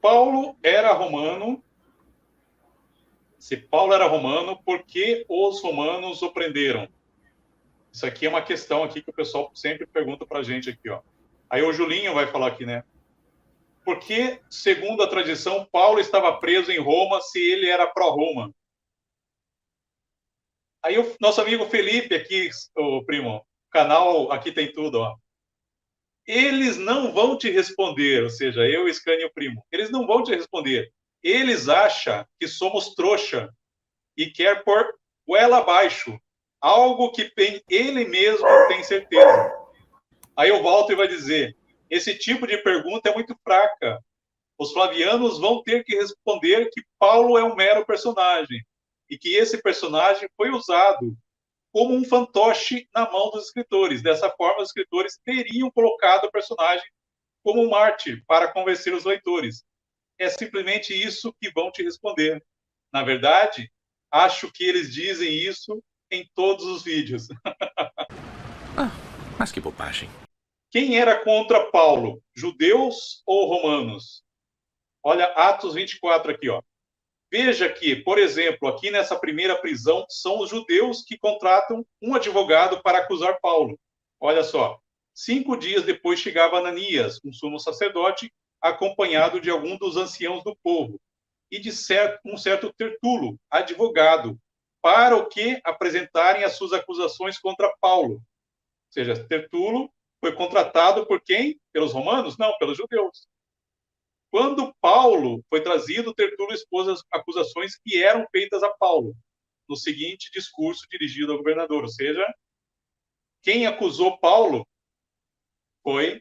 Paulo era romano, por que os romanos o prenderam? Isso aqui é uma questão aqui que o pessoal sempre pergunta para a gente aqui, ó. Aí o Julinho vai falar aqui, né? Por que, segundo a tradição, Paulo estava preso em Roma se ele era pró-Roma? Aí o nosso amigo Felipe aqui, o primo, o canal Aqui Tem Tudo, ó. Eles não vão te responder, ou seja, eu, Scania e o primo, eles não vão te responder. Eles acham que somos trouxa e quer pôr goela abaixo, algo que ele mesmo tem certeza. Aí o Walter vai dizer, esse tipo de pergunta é muito fraca. Os flavianos vão ter que responder que Paulo é um mero personagem e que esse personagem foi usado como um fantoche na mão dos escritores. Dessa forma, os escritores teriam colocado o personagem como um mártir para convencer os leitores. É simplesmente isso que vão te responder. Na verdade, acho que eles dizem isso em todos os vídeos. Mas que bobagem. Quem era contra Paulo? Judeus ou romanos? Olha, Atos 24 aqui, ó. Veja que, por exemplo, aqui nessa primeira prisão, são os judeus que contratam um advogado para acusar Paulo. Olha só, 5 dias depois chegava Ananias, um sumo sacerdote, acompanhado de algum dos anciãos do povo, e de um certo Tertulo, advogado, para o que apresentarem as suas acusações contra Paulo. Ou seja, Tertulo foi contratado por quem? Pelos romanos? Não, pelos judeus. Quando Paulo foi trazido, Tertulo expôs as acusações que eram feitas a Paulo, no seguinte discurso dirigido ao governador. Ou seja, quem acusou Paulo foi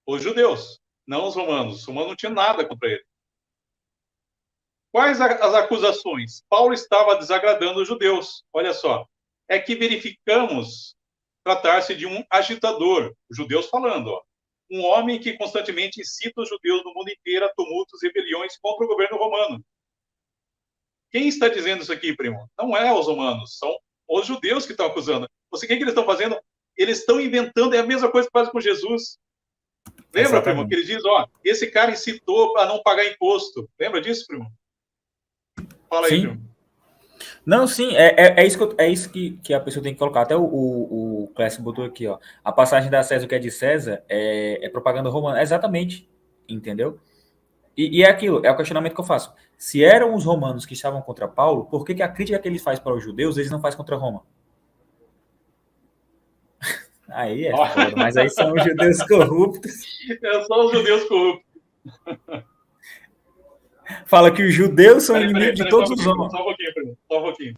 os judeus, não os romanos. Os romanos não tinham nada contra ele. Quais as acusações? Paulo estava desagradando os judeus. Olha só, é que verificamos tratar-se de um agitador, os judeus falando, ó. Um homem que constantemente incita os judeus no mundo inteiro a tumultos e rebeliões contra o governo romano. Quem está dizendo isso aqui, primo? Não é os romanos, são os judeus que estão acusando. Você, o que eles estão fazendo? Eles estão inventando, é a mesma coisa que fazem com Jesus. Lembra, Exatamente. primo, que ele diz, ó, esse cara incitou a não pagar imposto. Lembra disso, primo? Fala aí, Sim. primo. Não, sim, é isso que a pessoa tem que colocar. Até o Clécio botou aqui, ó. A passagem da César, o que é de César, é propaganda romana. Exatamente, entendeu? E é aquilo, é o questionamento que eu faço. Se eram os romanos que estavam contra Paulo, por que a crítica que ele faz para os judeus, eles não fazem contra Roma? Aí é foda, mas aí são os judeus corruptos. São os judeus corruptos. Fala que os judeus são inimigos de todos os homens. Só um pouquinho, primo. Só um pouquinho.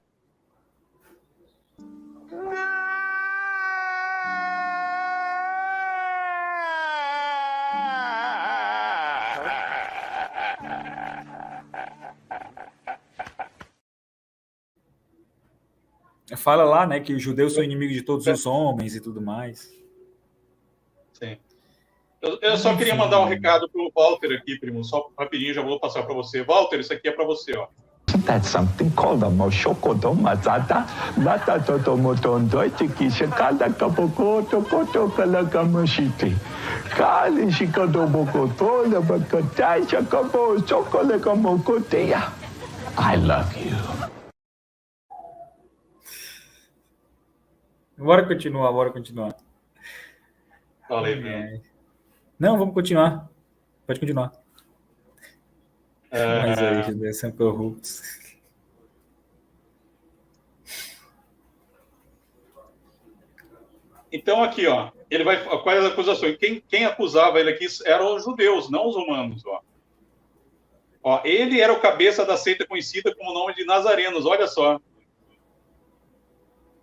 Fala lá, né, que os judeus são inimigos de todos os homens e tudo mais. Sim. Eu só queria mandar um recado pro Walter aqui, primo. Só rapidinho, já vou passar para você. Walter, isso aqui é para você, ó. That's something called a moshokodo mazata. Lata toto motondo tiki shikada kapokoto koto kalakamushiti. Kali shikado bokoto la bakatai shakabo chokole kamokoteya. I love you. Bora continuar. Falei, primo. Não, vamos continuar. Pode continuar. Mas aí, judeus são corruptos. Então, aqui, ó, ele vai. Quais as acusações? Quem acusava ele aqui eram os judeus, não os romanos, ó. Ó, ele era o cabeça da seita conhecida com o nome de Nazarenos, olha só.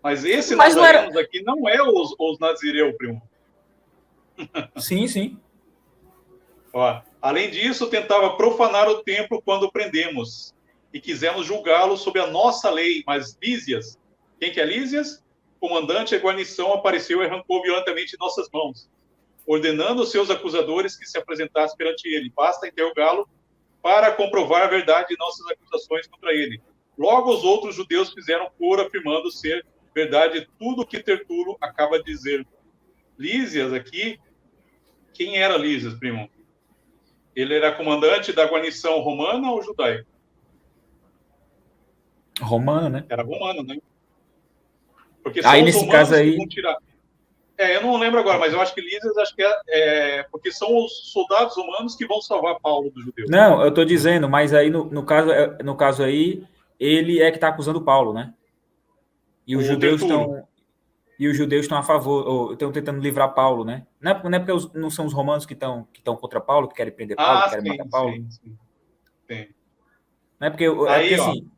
Mas esse Nazarenos aqui não é os Nazireu, primo. Sim, sim. Ó, além disso, tentava profanar o templo quando o prendemos e quisemos julgá-lo sob a nossa lei. Mas Lísias, quem que é Lísias? Comandante da guarnição apareceu e arrancou violentamente nossas mãos, ordenando aos seus acusadores que se apresentassem perante ele. Basta interrogá-lo para comprovar a verdade de nossas acusações contra ele. Logo, os outros judeus fizeram coro, afirmando ser verdade tudo o que Tertulo acaba de dizer. Lísias aqui, quem era Lísias, primo? Ele era comandante da guarnição romana ou judaica? Romano, né? Era romano, né? Porque Aí, são os nesse caso romanos que aí, vão tirar. Eu não lembro agora, mas eu acho que Lísias, acho que porque são os soldados romanos que vão salvar Paulo dos judeus. não, eu tô dizendo, mas aí no caso aí, ele é que tá acusando Paulo, né? E os O judeus Tertulo. estão a favor, ou estão tentando livrar Paulo, né? Não é porque não são os romanos que estão contra Paulo, que querem prender Paulo, que querem matar Sim, Paulo. sim, sim. Sim. Não é porque Aí, ó, assim,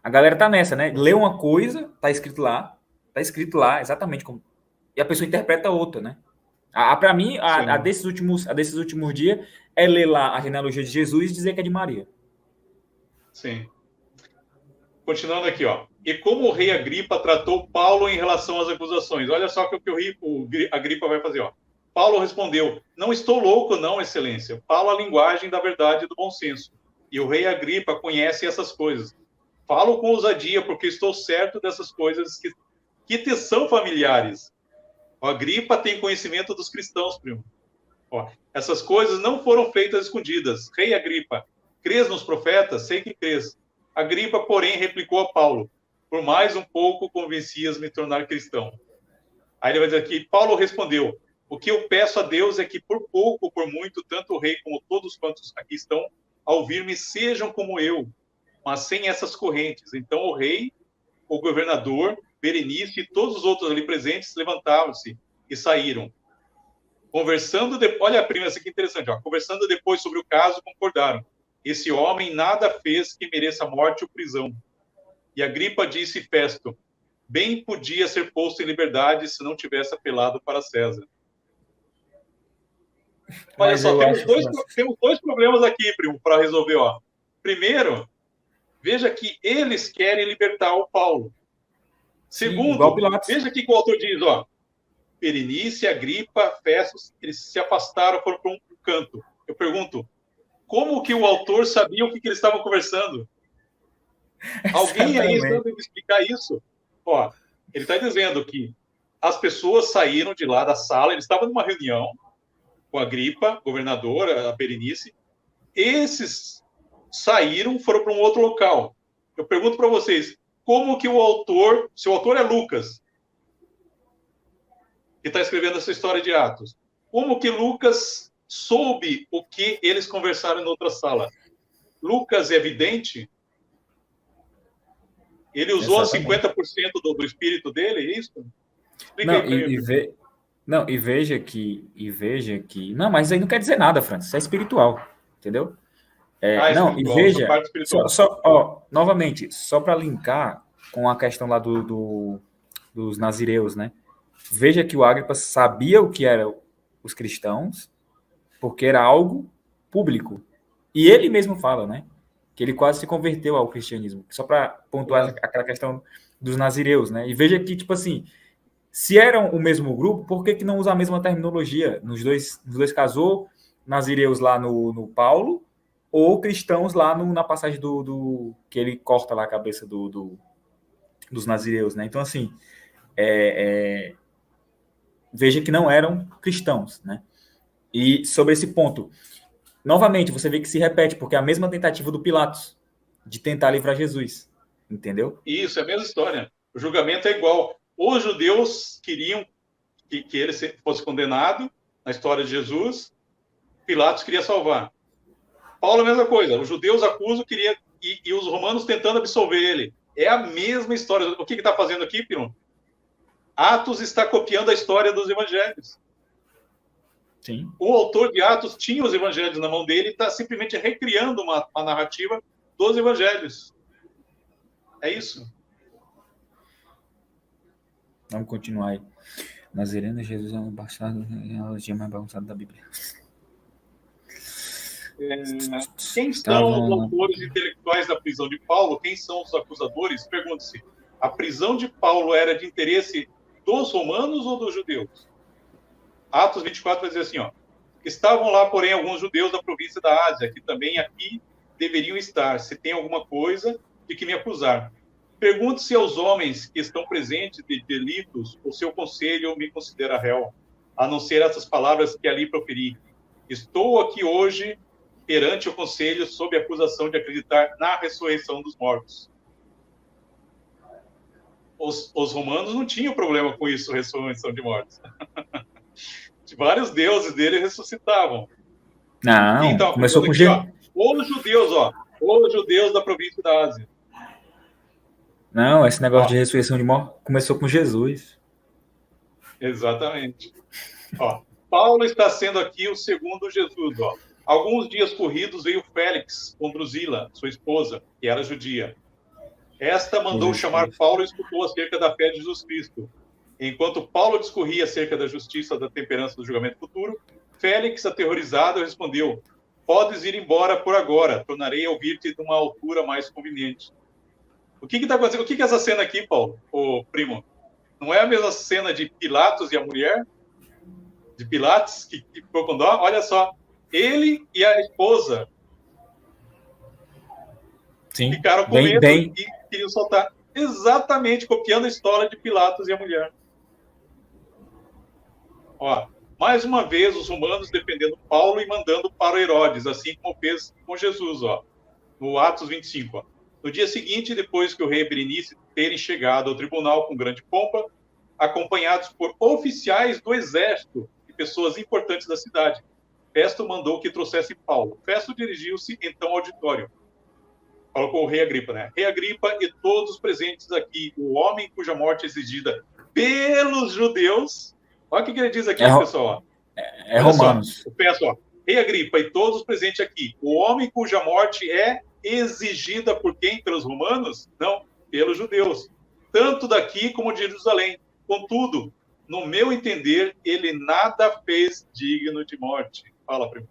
a galera tá nessa, né? Lê uma coisa, tá escrito lá, exatamente como. E a pessoa interpreta outra, né? Para mim, a sim, desses últimos dias é ler lá a genealogia de Jesus e dizer que é de Maria. sim. Continuando aqui, ó. E como o rei Agripa tratou Paulo em relação às acusações? Olha só o que o Agripa vai fazer, ó. Paulo respondeu: Não estou louco, não, excelência. Falo a linguagem da verdade e do bom senso. E o rei Agripa conhece essas coisas. Falo com ousadia, porque estou certo dessas coisas que te são familiares. O Agripa tem conhecimento dos cristãos, primo. Ó, essas coisas não foram feitas escondidas. Rei Agripa, crês nos profetas? Sei que crês. Agripa, porém, replicou a Paulo: Por mais um pouco convencias-me tornar cristão. Aí ele vai dizer aqui: Paulo respondeu: O que eu peço a Deus é que por pouco ou por muito, tanto o rei como todos quantos aqui estão, ao ouvir-me, sejam como eu, mas sem essas correntes. Então o rei, o governador, Berenice e todos os outros ali presentes levantaram-se e saíram. Olha, prima, isso aqui é interessante, ó. Conversando depois sobre o caso, concordaram. Esse homem nada fez que mereça morte ou prisão. E Agripa disse Festo: Bem podia ser posto em liberdade se não tivesse apelado para César. Olha Mas só, eu acho, França. temos dois problemas aqui, primo, para resolver, ó. Primeiro, veja que eles querem libertar o Paulo. Sim, igual Segundo, Pilatos. veja que o autor diz, ó, Berenice, Agripa, Festo, eles se afastaram, foram para um canto. Eu pergunto, como que o autor sabia o que eles estavam conversando? Alguém aí Exatamente. sabe me explicar isso? Ó, ele está dizendo que as pessoas saíram de lá da sala, eles estavam numa reunião com a Agripa, governadora, a Berenice. Esses saíram, foram para um outro local. Eu pergunto para vocês, como que o autor, se o autor é Lucas, que está escrevendo essa história de Atos, como que Lucas soube o que eles conversaram em outra sala? Lucas é vidente? Ele usou Exatamente. 50% do espírito dele, é isso? Explica Não, aí para mim. não, e veja que. Não, mas aí não quer dizer nada, França. Isso é espiritual, entendeu? Não, e Espiritual, essa veja, parte espiritual. novamente, só para linkar com a questão lá dos nazireus, né? Veja que o Agripa sabia o que eram os cristãos, porque era algo público. E ele mesmo fala, né? Que ele quase se converteu ao cristianismo. Só para pontuar aquela questão dos nazireus, né? E veja que, tipo assim, se eram o mesmo grupo, por que não usar a mesma terminologia? Nos dois casou nazireus lá no Paulo, ou cristãos lá na passagem que ele corta lá a cabeça dos nazireus, né? Então, assim, veja que não eram cristãos, né? E sobre esse ponto, novamente, você vê que se repete, porque é a mesma tentativa do Pilatos de tentar livrar Jesus, entendeu? Isso, é a mesma história. O julgamento é igual. Os judeus queriam que ele fosse condenado na história de Jesus, Pilatos queria salvar. Paulo, a mesma coisa. Os judeus acusam, e os romanos tentando absolver ele. É a mesma história. O que está fazendo aqui, Pino? Atos está copiando a história dos evangelhos. Sim. O autor de Atos tinha os evangelhos na mão dele e está simplesmente recriando uma narrativa dos evangelhos. É isso. Vamos continuar aí. Nazareno, Jesus é um bastardo, é a analogia mais bagunçada da Bíblia. Quem são os autores intelectuais da prisão de Paulo? Quem são os acusadores? Pergunte-se. A prisão de Paulo era de interesse dos romanos ou dos judeus? Atos 24 vai dizer assim, ó. Estavam lá, porém, alguns judeus da província da Ásia, que também aqui deveriam estar, se tem alguma coisa de que me acusar. Pergunte-se aos homens que estão presentes de delitos, o seu conselho me considera réu, a não ser essas palavras que ali proferi. Estou aqui hoje perante o conselho sob a acusação de acreditar na ressurreição dos mortos. Os romanos não tinham problema com isso, ressurreição de mortos. Vários deuses dele ressuscitavam. Não, Então, começou com aqui, ó, os judeus da província da Ásia. Não, esse negócio de ressurreição de mortos começou com Jesus. Exatamente. Ó, Paulo está sendo aqui o segundo Jesus. Ó. Alguns dias corridos veio Félix com Drusila, sua esposa, que era judia. Esta mandou chamar Paulo e escutou acerca da fé de Jesus Cristo. Enquanto Paulo discorria acerca da justiça, da temperança do julgamento futuro, Félix, aterrorizado, respondeu: podes ir embora por agora, tornarei a ouvir-te de uma altura mais conveniente. O que está acontecendo? O que é essa cena aqui, Paulo, ô primo? Não é a mesma cena de Pilatos e a mulher? De Pilatos, que ficou com dó? Olha só, ele e a esposa ficaram com medo e queriam soltar. Exatamente, copiando a história de Pilatos e a mulher. Ó, mais uma vez, os romanos defendendo Paulo e mandando para Herodes, assim como fez com Jesus, ó, no Atos 25. Ó. No dia seguinte, depois que o rei Berenice terem chegado ao tribunal com grande pompa, acompanhados por oficiais do exército e pessoas importantes da cidade, Festo mandou que trouxesse Paulo. Festo dirigiu-se então ao auditório. Falou com o rei Agripa, né? Rei Agripa e todos os presentes aqui, o homem cuja morte é exigida pelos judeus. Olha o que ele diz aqui, pessoal. É Romanos. Peço, ó. Rei Agripa e todos os presentes aqui, o homem cuja morte é exigida por quem? Pelos romanos? Não, pelos judeus. Tanto daqui como de Jerusalém. Contudo, no meu entender, ele nada fez digno de morte. Fala, primo.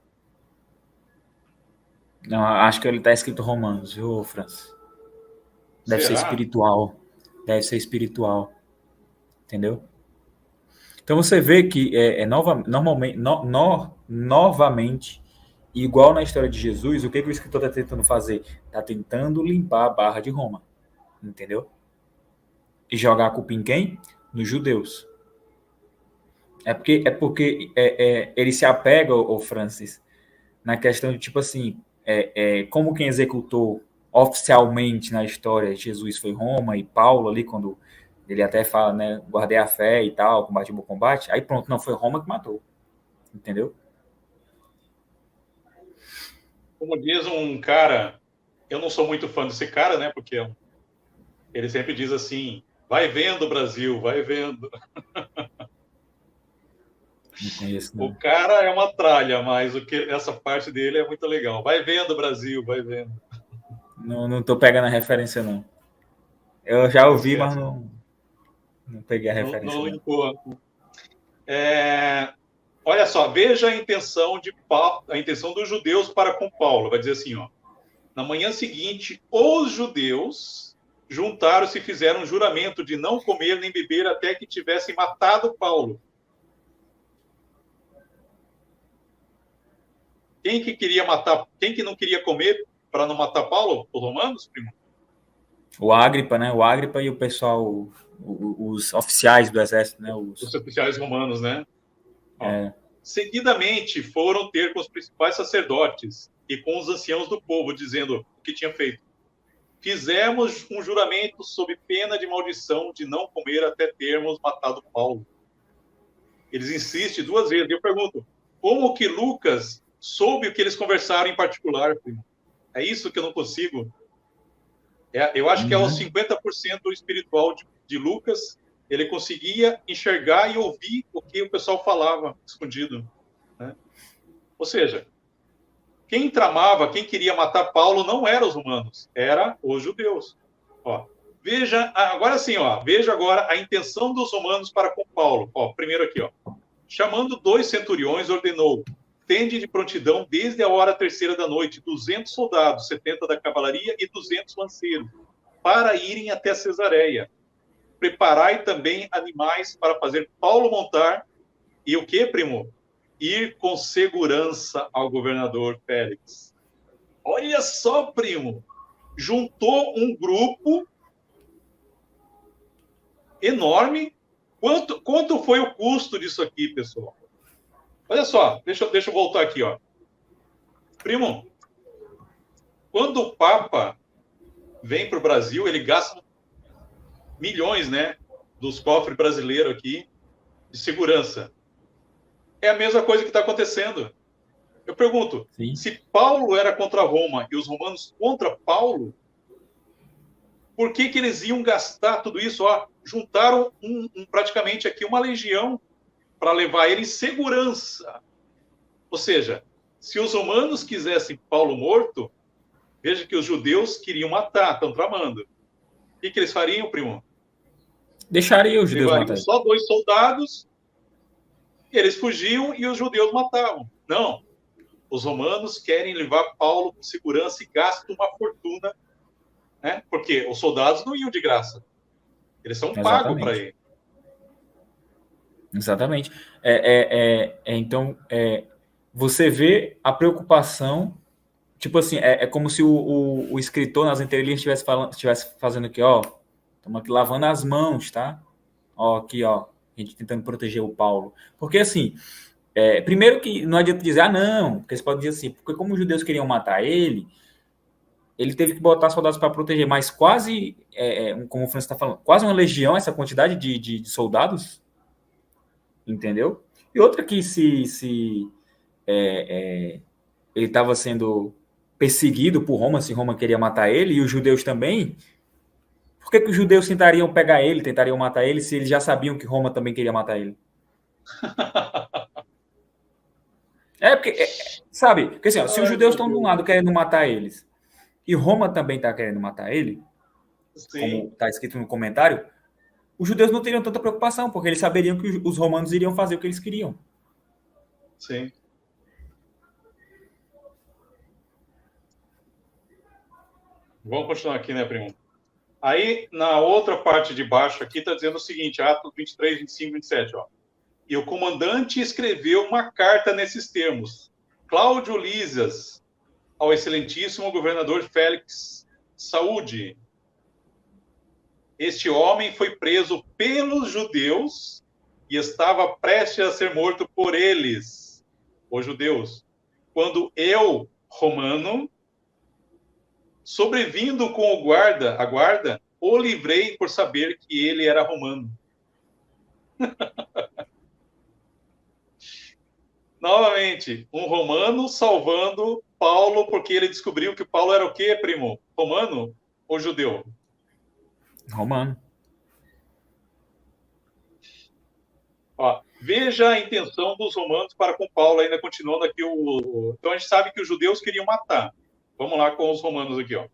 Não, acho que ele está escrito Romanos, viu, Francis? Deve ser espiritual. Deve ser espiritual. Entendeu? Então você vê que novamente, igual na história de Jesus, o que o escritor está tentando fazer? Está tentando limpar a barra de Roma. Entendeu? E jogar a culpa em quem? Nos judeus. É porque ele se apega, o Francis, na questão de, tipo assim, como quem executou oficialmente na história Jesus foi Roma, e Paulo ali, quando ele até fala, né, guardei a fé e tal, combate o bom combate, aí pronto, não, foi Roma que matou. Entendeu? Como diz um cara, eu não sou muito fã desse cara, né, porque ele sempre diz assim, vai vendo, Brasil, vai vendo. Não conheço, não. O cara é uma tralha, mas essa parte dele é muito legal. Vai vendo, Brasil, vai vendo. Não tô pegando a referência, não. Eu já ouvi, mas não peguei a referência. Não limpou. Olha só, veja a intenção dos judeus para com Paulo. Vai dizer assim, ó. Na manhã seguinte, os judeus juntaram-se e fizeram um juramento de não comer nem beber até que tivessem matado Paulo. Quem que não queria comer para não matar Paulo? Os romanos, primo? O Agripa, né? O Agripa e o pessoal, os oficiais do exército, né? Os oficiais romanos, né? Seguidamente foram ter com os principais sacerdotes e com os anciãos do povo, dizendo o que tinha feito. Fizemos um juramento sob pena de maldição de não comer até termos matado Paulo. Eles insistem 2 vezes. Eu pergunto, como que Lucas soube o que eles conversaram em particular, primo? É isso que eu não consigo. Eu acho que é os 50% do espiritual de Lucas, ele conseguia enxergar e ouvir o que o pessoal falava escondido. Né? Ou seja, quem tramava, quem queria matar Paulo não eram os romanos, eram os judeus. Ó, veja, agora sim, ó, veja agora a intenção dos romanos para com Paulo. Ó, primeiro aqui, ó. Chamando 2 centuriões, ordenou: tende de prontidão desde a hora 3ª da noite 200 soldados, 70 da cavalaria e 200 lanceiros, para irem até Cesareia. Preparai também animais para fazer Paulo montar e o que, primo? Ir com segurança ao governador Félix. Olha só, primo, juntou um grupo enorme. Quanto foi o custo disso aqui, pessoal? Olha só, deixa eu voltar aqui, ó. Primo, quando o Papa vem para o Brasil, ele gasta milhões, né, dos cofres brasileiros aqui de segurança. É a mesma coisa que está acontecendo. Eu pergunto, Sim. se Paulo era contra Roma e os romanos contra Paulo, por que eles iam gastar tudo isso? Ó, juntaram praticamente aqui uma legião para levar ele em segurança. Ou seja, se os romanos quisessem Paulo morto, veja que os judeus queriam matar, estão tramando. O que eles fariam, primo? Deixaria os judeus Levariam matarem. só 2 soldados, eles fugiam e os judeus matavam. Não. Os romanos querem levar Paulo com segurança e gastam uma fortuna, né? Porque os soldados não iam de graça. Eles são pagos para ir. Exatamente. Então, você vê a preocupação, tipo assim, é como se o escritor nas entrelinhas estivesse fazendo aqui, ó, estamos aqui lavando as mãos, tá? Ó, aqui, ó, a gente tentando proteger o Paulo. Porque, assim, primeiro que não adianta dizer, não, porque você pode dizer assim, porque como os judeus queriam matar ele teve que botar soldados para proteger, mas quase, como o Francis está falando, quase uma legião, essa quantidade de soldados, entendeu? E outra que se ele estava sendo perseguido por Roma, se Roma queria matar ele, e os judeus também, por que os judeus tentariam pegar ele, tentariam matar ele, se eles já sabiam que Roma também queria matar ele? Porque, sabe, porque assim, ó, se os judeus estão de um lado querendo matar eles, e Roma também está querendo matar ele, Sim. como está escrito no comentário, os judeus não teriam tanta preocupação, porque eles saberiam que os romanos iriam fazer o que eles queriam. Sim. Vamos continuar aqui, né, primo? Aí, na outra parte de baixo aqui, está dizendo o seguinte, Atos 23, 25, 27, ó. E o comandante escreveu uma carta nesses termos. Cláudio Lísias, ao excelentíssimo governador Félix Saúde. Este homem foi preso pelos judeus e estava prestes a ser morto por eles, os judeus, quando eu, romano, sobrevindo com a guarda, o livrei por saber que ele era romano. Novamente, um romano salvando Paulo porque ele descobriu que Paulo era o quê, primo? Romano ou judeu? Romano. Ó, veja a intenção dos romanos para com Paulo, ainda continuando aqui Então a gente sabe que os judeus queriam matar. Vamos lá com os romanos aqui, ó.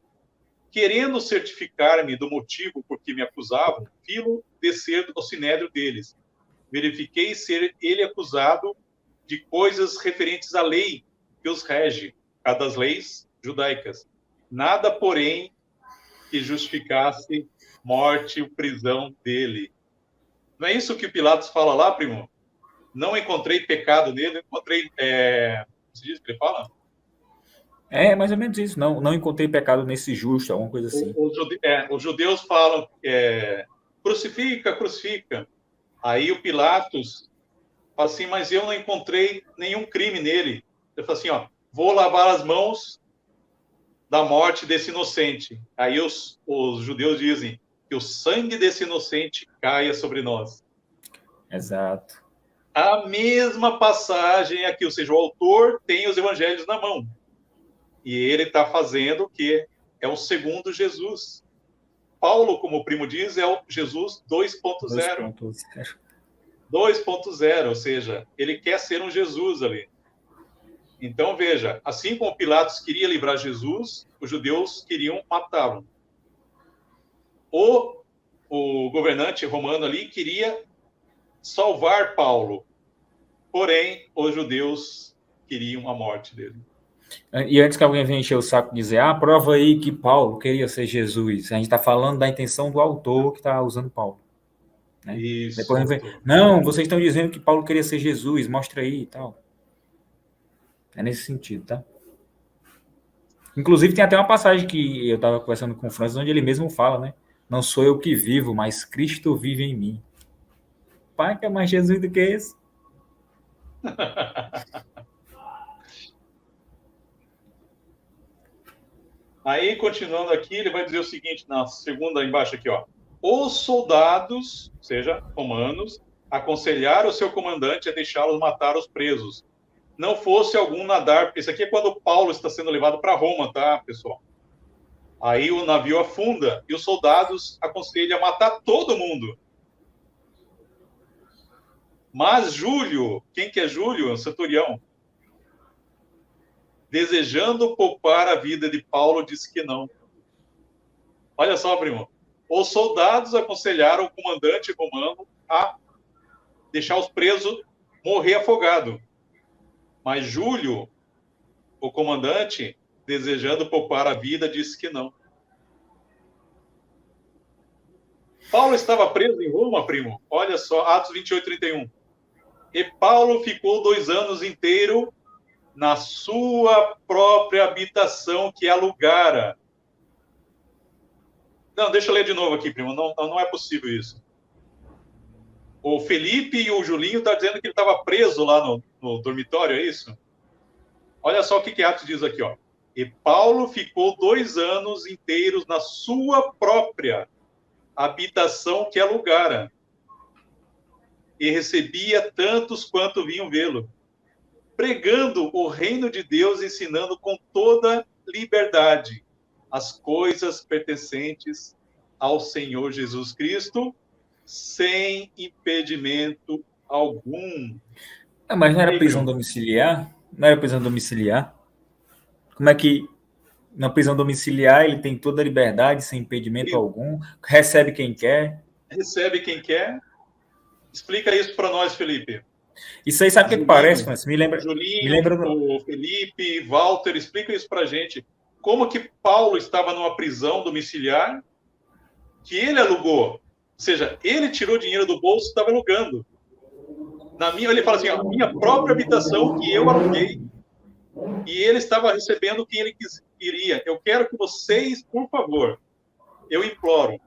Querendo certificar-me do motivo por que me acusavam, filo descer ao sinédrio deles. Verifiquei ser ele acusado de coisas referentes à lei que os rege, a das leis judaicas. Nada, porém, que justificasse morte ou prisão dele. Não é isso que o Pilatos fala lá, primo? Não encontrei pecado nele, encontrei... Você diz que ele fala? É mais ou menos isso. Não encontrei pecado nesse justo, alguma coisa assim. Os judeus falam, crucifica, crucifica. Aí o Pilatos fala assim, mas eu não encontrei nenhum crime nele. Ele fala assim, ó, vou lavar as mãos da morte desse inocente. Aí os judeus dizem que o sangue desse inocente caia sobre nós. Exato. A mesma passagem aqui, ou seja, o autor tem os evangelhos na mão. E ele está fazendo o que é o segundo Jesus. Paulo, como o primo diz, é o Jesus 2.0. 2.0, ou seja, ele quer ser um Jesus ali. Então, veja, assim como Pilatos queria livrar Jesus, os judeus queriam matá-lo. O governante romano ali queria salvar Paulo, porém, os judeus queriam a morte dele. E antes que alguém venha encher o saco e dizer, prova aí que Paulo queria ser Jesus. A gente está falando da intenção do autor que está usando Paulo. Né? Isso. Depois vem, não, vocês estão dizendo que Paulo queria ser Jesus, mostra aí e tal. É nesse sentido, tá? Inclusive, tem até uma passagem que eu estava conversando com o Francis, onde ele mesmo fala, né? Não sou eu que vivo, mas Cristo vive em mim. Pai, que é mais Jesus do que esse? Aí, continuando aqui, ele vai dizer o seguinte, na segunda embaixo aqui, ó. Os soldados, ou seja, romanos, aconselharam o seu comandante a deixá-los matar os presos. Não fosse algum nadar, porque isso aqui é quando Paulo está sendo levado para Roma, tá, pessoal? Aí o navio afunda e os soldados aconselham a matar todo mundo. Mas Júlio, quem que é Júlio? O centurião. Desejando poupar a vida de Paulo, disse que não. Olha só, primo. Os soldados aconselharam o comandante romano a deixar os presos morrer afogado. Mas Júlio, o comandante, desejando poupar a vida, disse que não. Paulo estava preso em Roma, primo. Olha só, Atos 28, 31. E Paulo ficou 2 anos inteiros na sua própria habitação que alugara. Não, deixa eu ler de novo aqui, primo. Não é possível isso. O Felipe e o Julinho estão dizendo que ele estava preso lá no dormitório, é isso? Olha só o que Atos diz aqui, ó. E Paulo ficou 2 anos inteiros na sua própria habitação que alugara. E recebia tantos quanto vinham vê-lo, pregando o reino de Deus, ensinando com toda liberdade as coisas pertencentes ao Senhor Jesus Cristo, sem impedimento algum. Mas não era prisão domiciliar? Não era prisão domiciliar? Como é que na prisão domiciliar ele tem toda a liberdade, sem impedimento algum, recebe quem quer? Recebe quem quer. Explica isso para nós, Felipe. Isso aí sabe o que parece, mas me lembra... O Felipe, Walter, explica isso para a gente. Como que Paulo estava numa prisão domiciliar que ele alugou? Ou seja, ele tirou dinheiro do bolso e estava alugando. Ele fala assim, a minha própria habitação que eu aluguei, e ele estava recebendo quem ele queria. Eu quero que vocês, por favor, eu imploro,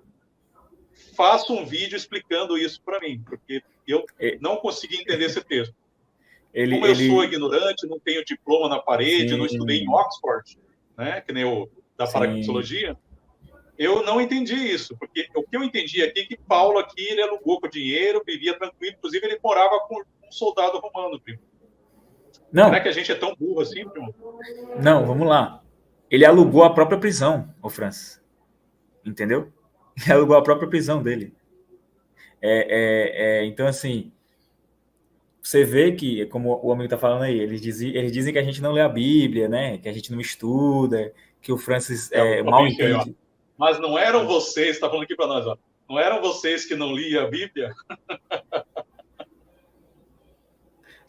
façam um vídeo explicando isso para mim, porque eu não consegui entender esse texto. Como eu sou ignorante, não tenho diploma na parede, não estudei em Oxford, né, que nem o da paradoxologia, eu não entendi isso, porque o que eu entendi aqui é que Paulo aqui, ele alugou com dinheiro, vivia tranquilo, inclusive ele morava com um soldado romano, primo. Não. Será que a gente é tão burro assim, primo? Não, vamos lá. Ele alugou a própria prisão, ô Francis. Entendeu? Ele alugou a própria prisão dele. Então, assim, você vê que, como o amigo está falando aí, eles dizem que a gente não lê a Bíblia, né? Que a gente não estuda, que o Francis mal entende. Aí, mas não eram vocês, está falando aqui para nós, ó, não eram vocês que não liam a Bíblia?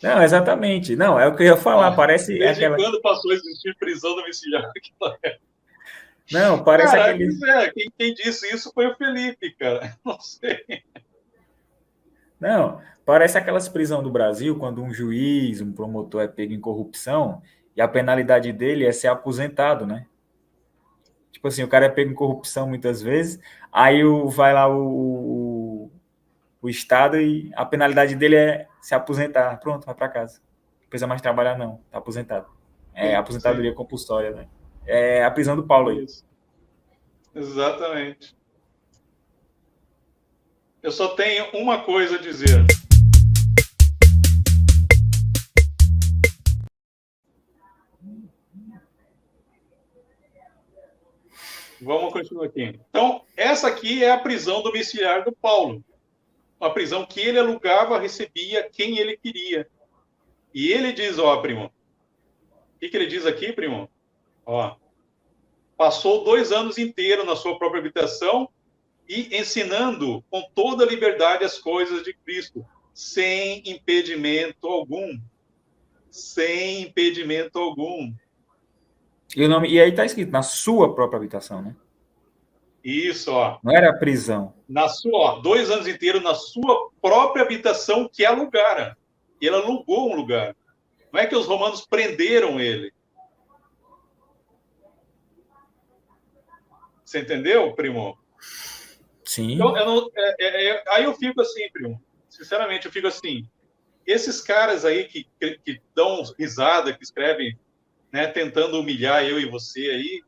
Não, exatamente. Não, é o que eu ia falar. Parece. Desde quando passou a existir prisão domiciliar? Não, parece cara, aquele. Quem disse isso foi o Felipe, cara. Não sei. Não, parece aquelas prisões do Brasil, quando um juiz, um promotor é pego em corrupção e a penalidade dele é ser aposentado, né? Tipo assim, o cara é pego em corrupção muitas vezes, aí vai lá o Estado e a penalidade dele é se aposentar. Pronto, vai para casa. Não precisa mais trabalhar, não. Tá aposentado. É aposentadoria compulsória, né? É a prisão do Paulo aí. Isso. Exatamente. Eu só tenho uma coisa a dizer. Vamos continuar aqui. Então, essa aqui é a prisão domiciliar do Paulo. Uma prisão que ele alugava, recebia quem ele queria. E ele diz, ó, primo. O que ele diz aqui, primo? Ó. Passou 2 anos inteiros na sua própria habitação e ensinando com toda a liberdade as coisas de Cristo, sem impedimento algum. Sem impedimento algum. E aí está escrito, na sua própria habitação, né? Isso, ó. Não era prisão. Na sua, ó, 2 anos inteiros na sua própria habitação que alugara. Ele alugou um lugar. Não é que os romanos prenderam ele. Você entendeu, primo? Sim. Então, aí eu fico assim, primo. Sinceramente, eu fico assim. Esses caras aí que dão risada, que escrevem, né, tentando humilhar eu e você aí,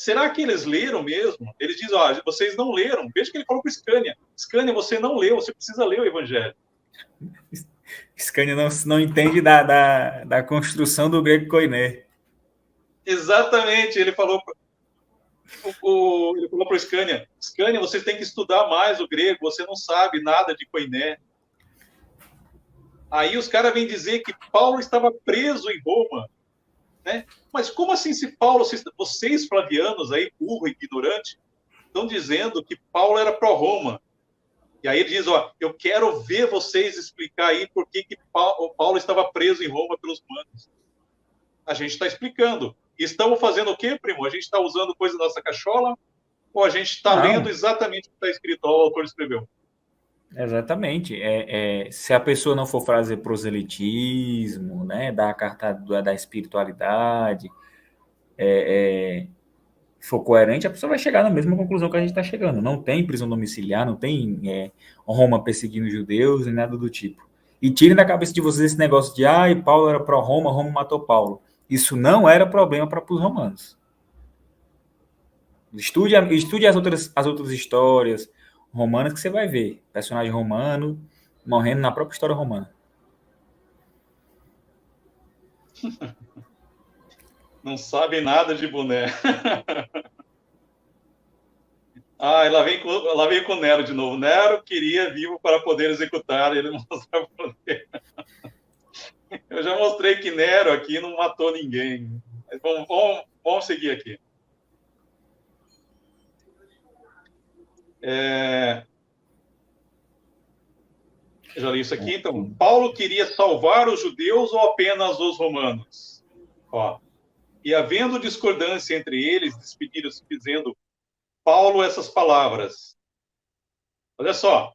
será que eles leram mesmo? Eles dizem, vocês não leram. Veja que ele falou para o Scania. Scania, você não leu, você precisa ler o Evangelho. Scania não entende da construção do grego koiné. Exatamente, ele falou para o Scania, Scania, você tem que estudar mais o grego, você não sabe nada de koiné. Aí os caras vêm dizer que Paulo estava preso em Roma, né? Mas como assim se Paulo, vocês flavianos aí, burro e ignorante, estão dizendo que Paulo era pró-Roma? E aí ele diz, eu quero ver vocês explicar aí por que Paulo estava preso em Roma pelos romanos. A gente está explicando. E estamos fazendo o quê, primo? A gente está usando coisa da nossa cachola ou a gente está lendo exatamente o que está escrito, o autor escreveu? Exatamente. Se a pessoa não for fazer proselitismo, né, da carta da espiritualidade, for coerente, a pessoa vai chegar na mesma conclusão que a gente está chegando. Não tem prisão domiciliar, não tem Roma perseguindo judeus e nada do tipo. E tirem da cabeça de vocês esse negócio de Paulo era pró-Roma, Roma matou Paulo. Isso não era problema para os romanos. Estude as outras histórias romanas que você vai ver. Personagem romano morrendo na própria história romana. Não sabe nada de boné. Lá vem com o Nero de novo. Nero queria vivo para poder executar, ele mostrava poder. Eu já mostrei que Nero aqui não matou ninguém. Mas vamos seguir aqui. Já li isso aqui, então. Paulo queria salvar os judeus ou apenas os romanos? E havendo discordância entre eles, despediram-se dizendo Paulo essas palavras. Olha só.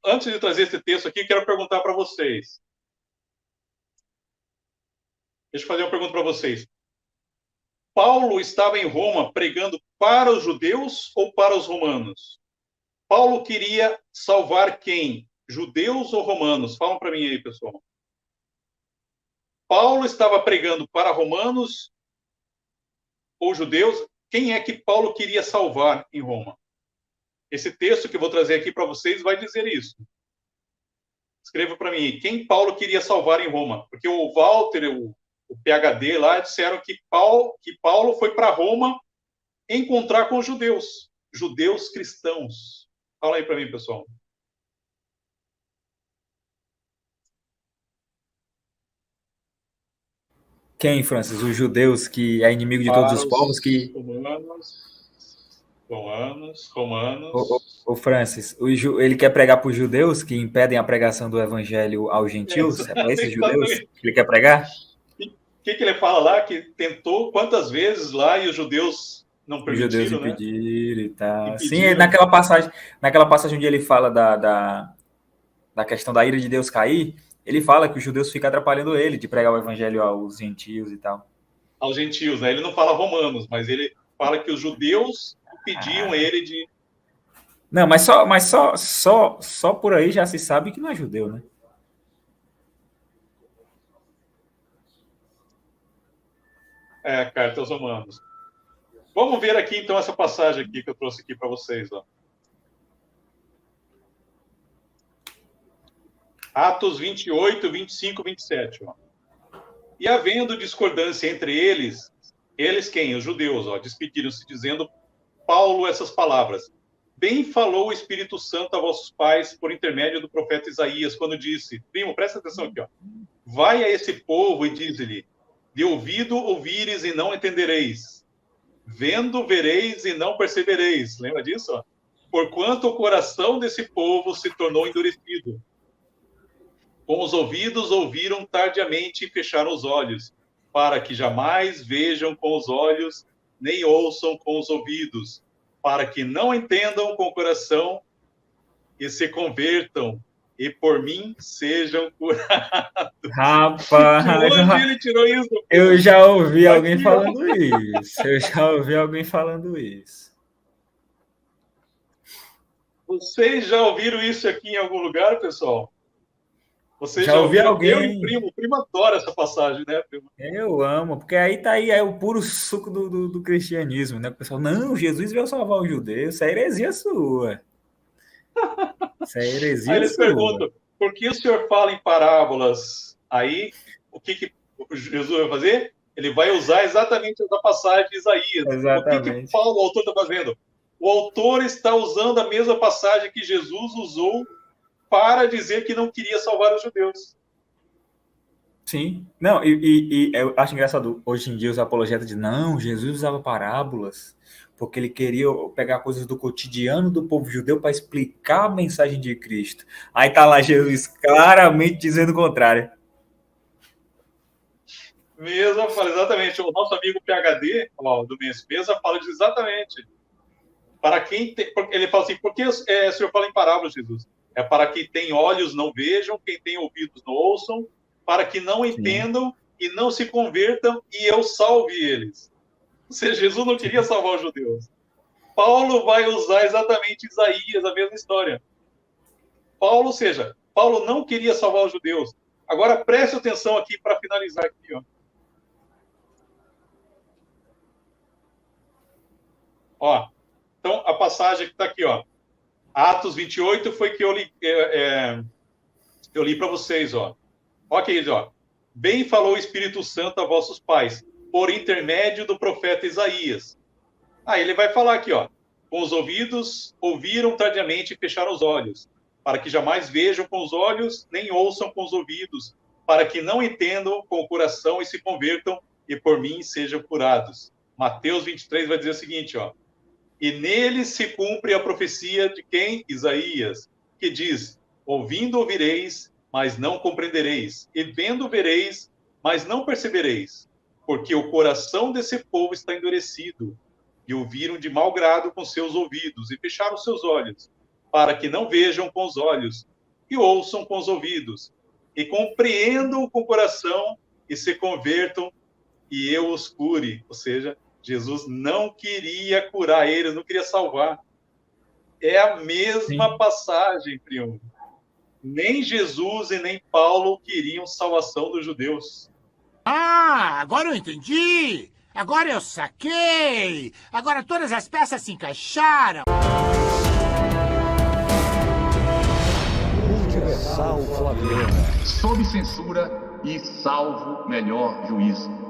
Antes de trazer esse texto aqui, quero perguntar para vocês. Deixa eu fazer uma pergunta para vocês. Paulo estava em Roma pregando para os judeus ou para os romanos? Paulo queria salvar quem? Judeus ou romanos? Falam para mim aí, pessoal. Paulo estava pregando para romanos ou judeus? Quem é que Paulo queria salvar em Roma? Esse texto que eu vou trazer aqui para vocês vai dizer isso. Escreva para mim, quem Paulo queria salvar em Roma? Porque o Walter, o PhD lá, disseram que Paulo foi para Roma encontrar com os judeus cristãos. Fala aí para mim, pessoal. Quem, Francis? Os judeus, que é inimigo de todos os povos, que... Romanos. O Francis, ele quer pregar para os judeus que impedem a pregação do evangelho aos gentios? É para esses judeus que ele quer pregar? O que ele fala lá? Que tentou quantas vezes lá e os judeus não permitiram, os judeus impediram, né? E tal. Sim, naquela passagem onde ele fala da questão da ira de Deus cair, ele fala que os judeus ficam atrapalhando ele de pregar o evangelho aos gentios e tal. Aos gentios, né? Ele não fala romanos, mas ele fala que os judeus pediam ele de... Não, mas só por aí já se sabe que não é judeu, né? Carta aos Romanos. Vamos ver aqui, então, essa passagem aqui que eu trouxe aqui para vocês. Atos 28, 25, 27. E havendo discordância entre eles quem? Os judeus, despediram-se, dizendo Paulo essas palavras. Bem falou o Espírito Santo a vossos pais por intermédio do profeta Isaías, quando disse, primo, presta atenção aqui, vai a esse povo e diz-lhe, de ouvido ouvires e não entendereis, vendo vereis e não percebereis. Lembra disso? Porquanto o coração desse povo se tornou endurecido. Com os ouvidos ouviram tardiamente e fecharam os olhos, para que jamais vejam com os olhos, nem ouçam com os ouvidos, para que não entendam com o coração e se convertam, e por mim sejam curados. Rapaz! De onde ele tirou isso? Eu já ouvi alguém falando isso. Vocês já ouviram isso aqui em algum lugar, pessoal? Você Já ouvi alguém. Eu e o primo adora essa passagem, né, primo? Eu amo, porque tá aí é o puro suco do cristianismo, né? O pessoal, não, Jesus veio salvar os judeus, isso é heresia sua. Isso é Aí heresia eles sua. perguntam, por que o senhor fala em parábolas? Aí, o que Jesus vai fazer? Ele vai usar exatamente essa passagem de Isaías. Exatamente. O que Paulo, o autor, está fazendo? O autor está usando a mesma passagem que Jesus usou para dizer que não queria salvar os judeus. Sim. Não, e eu acho engraçado, hoje em dia os apologetas dizem, não, Jesus usava parábolas, porque ele queria pegar coisas do cotidiano do povo judeu para explicar a mensagem de Cristo. Aí tá lá Jesus claramente dizendo o contrário. Mesa fala exatamente. O nosso amigo PhD, do Mesa, fala disso exatamente. Para quem tem, ele fala assim, por que o senhor fala em parábolas, Jesus? É para quem tem olhos não vejam, quem tem ouvidos não ouçam, para que não entendam e não se convertam e eu salve eles. Ou seja, Jesus não queria salvar os judeus. Paulo vai usar exatamente Isaías, a mesma história. Paulo não queria salvar os judeus. Agora preste atenção aqui para finalizar aqui, ó. Ó, então a passagem que está aqui, ó. Atos 28 foi que eu li para vocês, ó. Ok, ó. Bem falou o Espírito Santo a vossos pais, por intermédio do profeta Isaías. Aí ele vai falar aqui, ó. Com os ouvidos ouviram tardiamente e fecharam os olhos, para que jamais vejam com os olhos, nem ouçam com os ouvidos, para que não entendam com o coração e se convertam e por mim sejam curados. Mateus 23 vai dizer o seguinte, ó. E nele se cumpre a profecia de quem? Isaías, que diz, ouvindo ouvireis, mas não compreendereis, e vendo vereis, mas não percebereis, porque o coração desse povo está endurecido, e ouviram de mau grado com seus ouvidos, e fecharam seus olhos, para que não vejam com os olhos, e ouçam com os ouvidos, e compreendam com o coração, e se convertam, e eu os cure. Ou seja, Jesus não queria curar eles, não queria salvar. É a mesma passagem, primo. Nem Jesus e nem Paulo queriam salvação dos judeus. Ah, agora eu entendi! Agora eu saquei! Agora todas as peças se encaixaram! Universal Flaviana. Sob censura e salvo melhor juízo.